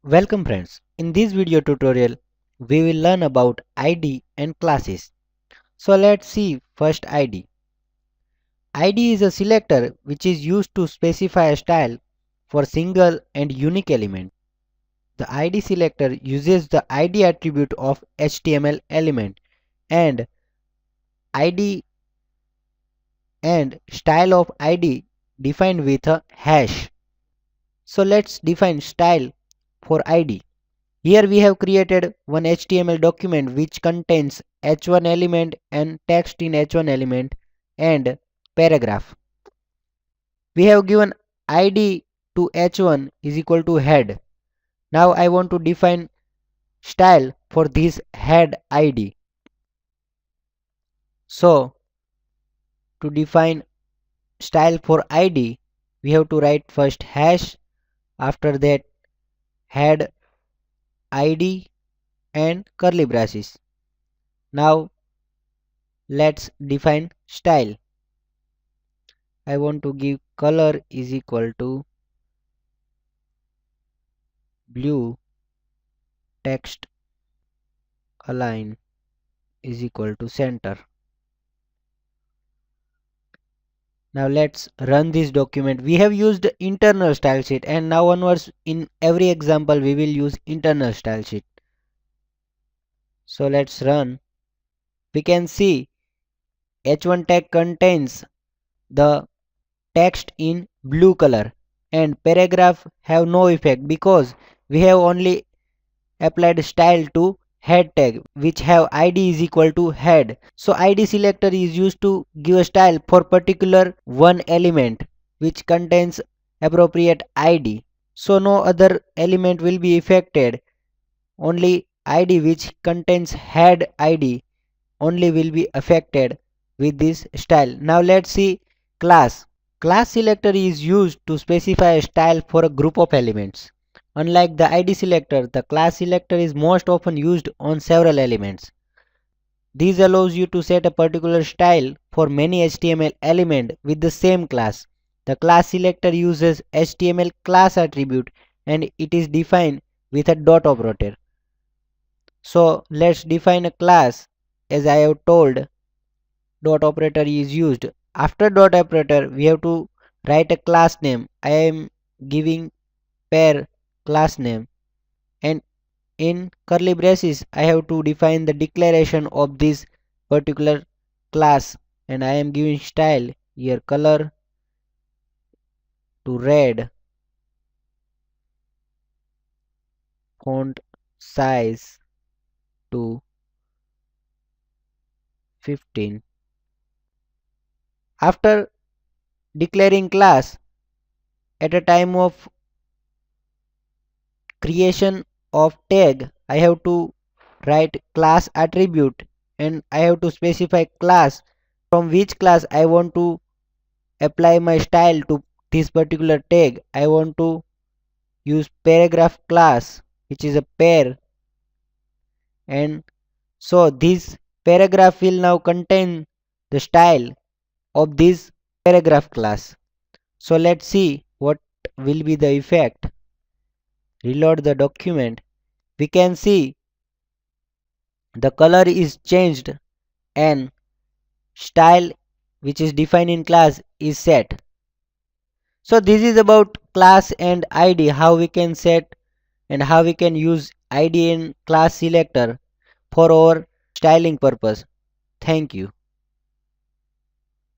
Welcome friends. In this video tutorial, we will learn about ID and classes. So let's see first ID. ID is a selector which is used to specify a style for single and unique element. The ID selector uses the ID attribute of HTML element and ID and style of ID defined with a hash. So let's define style for ID. Here we have created one HTML document which contains h1 element and text in h1 element and paragraph. We have given id to h1 is equal to head. Now I want to define style for this head id. So to define style for id, we have to write first hash, after that head id and curly braces. Now let's define style. I want to give color is equal to blue, text align is equal to center. Now let's run this document. We have used internal style sheet and now onwards in every example we will use internal style sheet. So let's run. We can see h1 tag contains the text in blue color and paragraph have no effect because we have only applied style to head tag which have id is equal to head. So id selector is used to give a style for particular one element which contains appropriate id. So no other element will be affected. Only id which contains head id only will be affected with this style. Now let's see class. Class selector is used to specify a style for a group of elements. Unlike the ID selector, the class selector is most often used on several elements. This allows you to set a particular style for many HTML elements with the same class. The class selector uses HTML class attribute and it is defined with a dot operator. So let's define a class. As I have told, dot operator is used. After dot operator, we have to write a class name. I am giving pair class name, and in curly braces I have to define the declaration of this particular class, and I am giving style here color to red, font size to 15. After declaring class, at a time of creation of tag I have to write class attribute and I have to specify class from which class I want to apply my style to this particular tag. I want to use paragraph class which is a pair, and so this paragraph will now contain the style of this paragraph class. So let's see what will be the effect. Reload the document. We can see the color is changed and style which is defined in class is set. So this is about class and id, how we can set and how we can use id and class selector for our styling purpose. Thank you.